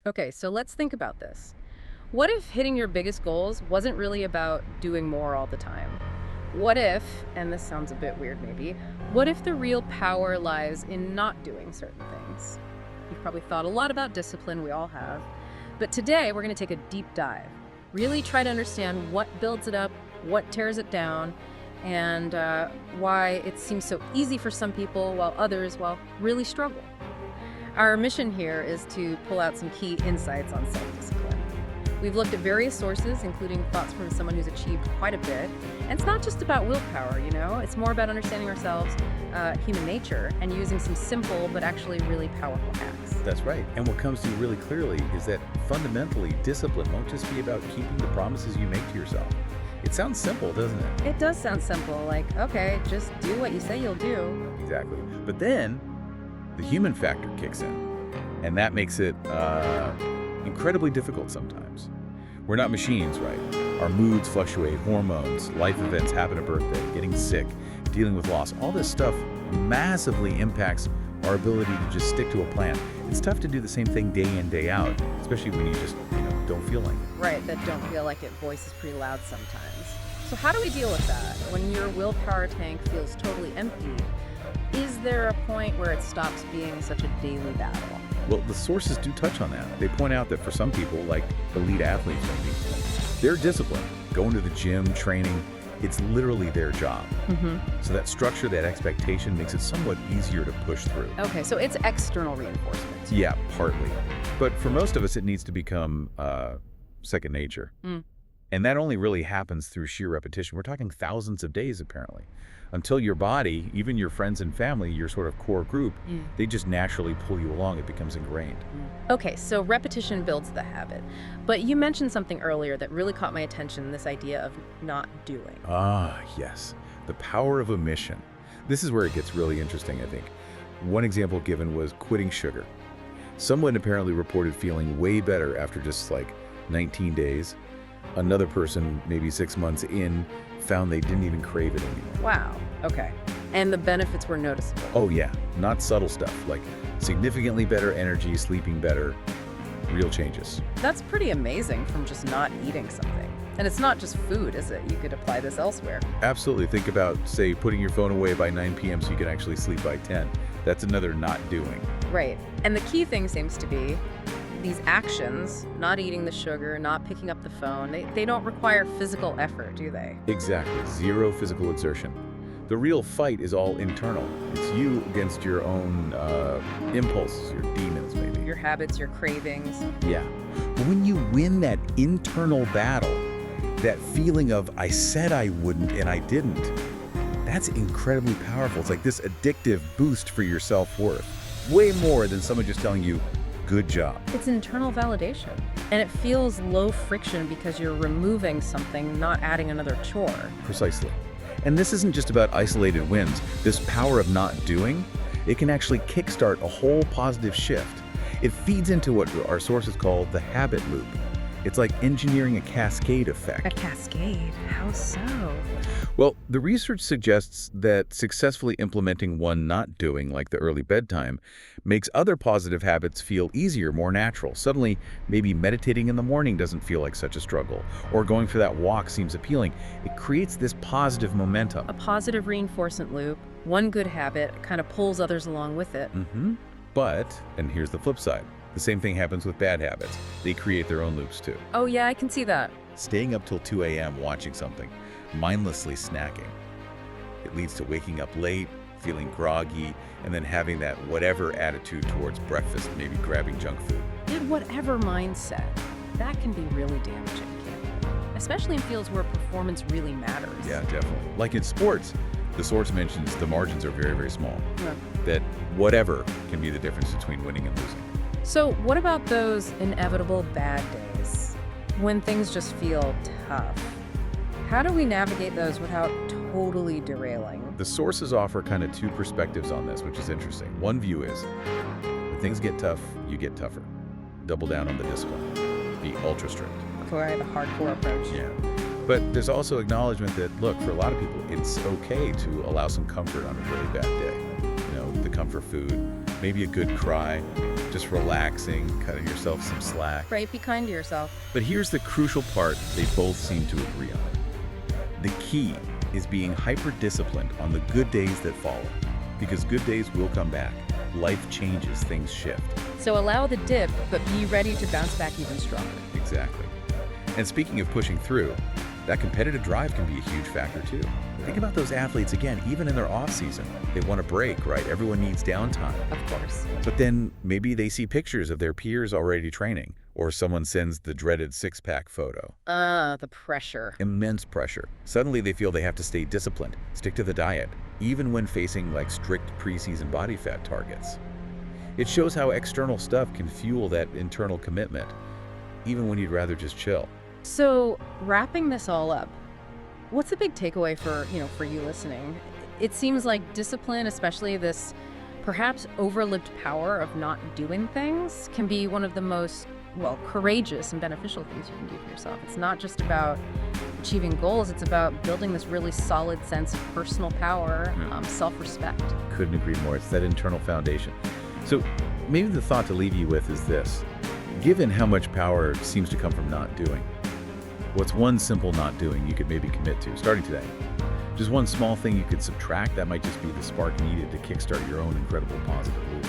Okay, so let's think about this. What if hitting your biggest goals wasn't really about doing more all the time? What if, and this sounds a bit weird maybe, what if the real power lies in not doing certain things? You've probably thought a lot about discipline, we all have. But today we're going to take a deep dive. Really try to understand what builds it up, what tears it down, and why it seems so easy for some people while others, well, really struggle. Our mission here is to pull out some key insights on self-discipline. We've looked at various sources, including thoughts from someone who's achieved quite a bit. And it's not just about willpower, it's more about understanding ourselves, human nature, and using some simple but actually really powerful hacks. That's right. And what comes through really clearly is that fundamentally, discipline won't just be about keeping the promises you make to yourself. It sounds simple, doesn't it? It does sound simple, like, okay, just do what you say you'll do. Exactly. But then the human factor kicks in, and that makes it incredibly difficult sometimes. We're not machines, right? Our moods fluctuate, hormones, life events happen at birthday, getting sick, dealing with loss. All this stuff massively impacts our ability to just stick to a plan. It's tough to do the same thing day in, day out, especially when you just, don't feel like it. Right, that don't feel like it voice is pretty loud sometimes. So how do we deal with that? When your willpower tank feels totally empty, is there a point where it stops being such a daily battle? Well, the sources do touch on that. They point out that for some people, like elite athletes maybe, their discipline, going to the gym, training, it's literally their job. So that structure, that expectation makes it somewhat easier to push through. Okay, so it's external reinforcement. Yeah, partly. But for most of us, it needs to become second nature. And that only really happens through sheer repetition. We're talking thousands of days, apparently. Until your body, even your friends and family, your sort of core group, they just naturally pull you along. It becomes ingrained. Okay, so repetition builds the habit. But you mentioned something earlier that really caught my attention, this idea of not doing. Ah, yes. The power of omission. This is where it gets really interesting, I think. One example given was quitting sugar. Someone apparently reported feeling way better after just like 19 days. Another person, maybe 6 months in, found they didn't even crave it anymore. Wow, okay. And the benefits were noticeable. Oh yeah, not subtle stuff, like significantly better energy, sleeping better, real changes. That's pretty amazing from just not eating something. And it's not just food, is it? You could apply this elsewhere. Absolutely. Think about, say, putting your phone away by 9 p.m. so you can actually sleep by 10. That's another not doing. Right. And the key thing seems to be these actions, not eating the sugar, not picking up the phone, they don't require physical effort, do they? Exactly. Zero physical exertion. The real fight is all internal. It's you against your own impulses, your demons, maybe. Your habits, your cravings. Yeah. But when you win that internal battle, that feeling of, I said I wouldn't and I didn't, that's incredibly powerful. It's like this addictive boost for your self-worth. Way more than someone just telling you, good job. It's internal validation. And it feels low friction because you're removing something, not adding another chore. Precisely. And this isn't just about isolated wins. This power of not doing, it can actually kickstart a whole positive shift. It feeds into what our sources call the habit loop. It's like engineering a cascade effect. A cascade? How so? Well, the research suggests that successfully implementing one not doing, like the early bedtime, makes other positive habits feel easier, more natural. Suddenly, maybe meditating in the morning doesn't feel like such a struggle, or going for that walk seems appealing. It creates this positive momentum. A positive reinforcement loop. One good habit kind of pulls others along with it. But, and here's the flip side, the same thing happens with bad habits. They create their own loops too. Oh yeah, I can see that. Staying up till 2 a.m. watching something, mindlessly snacking. It leads to waking up late, feeling groggy, and then having that whatever attitude towards breakfast, maybe grabbing junk food. And whatever mindset, that can be really damaging, can't it? Especially in fields where performance really matters. Yeah, definitely. Like in sports, the source mentions the margins are very, very small. Yeah. That whatever can be the difference between winning and losing. So what about those inevitable bad days? When things just feel tough? How do we navigate those without totally derailing? The sources offer kind of two perspectives on this, which is interesting. One view is, when things get tough, you get tougher. Double down on the discipline. Be ultra strict. Quite a hardcore approach. Yeah. But there's also acknowledgement that, look, for a lot of people, it's okay to allow some comfort on a really bad day. The comfort food, maybe a good cry, just relaxing, cutting yourself some slack. Right, be kind to yourself. But here's the crucial part they both seem to agree on. The key is being hyper-disciplined on the good days that follow, because good days will come back. Life changes, things shift. So allow the dip, but be ready to bounce back even stronger. Exactly. And speaking of pushing through, that competitive drive can be a huge factor too. Think about those athletes again, even in their off season. They want a break, right? Everyone needs downtime. Of course. But then maybe they see pictures of their peers already training, or someone sends the dreaded six-pack photo. The pressure. Immense pressure. Suddenly they feel they have to stay disciplined, stick to the diet, even when facing like strict preseason body fat targets. It shows how external stuff can fuel that internal commitment, even when you'd rather just chill. So, wrapping this all up, what's the big takeaway for you listening? It seems like discipline, especially this perhaps overlooked power of not doing things, can be one of the most, courageous and beneficial things you can do for yourself. It's not just about achieving goals, it's about building this really solid sense of personal power, self-respect. Couldn't agree more. It's that internal foundation. So maybe the thought to leave you with is this. Given how much power seems to come from not doing, what's one simple not doing you could maybe commit to starting today? Just one small thing you could subtract that might just be the spark needed to kickstart your own incredible positive loop.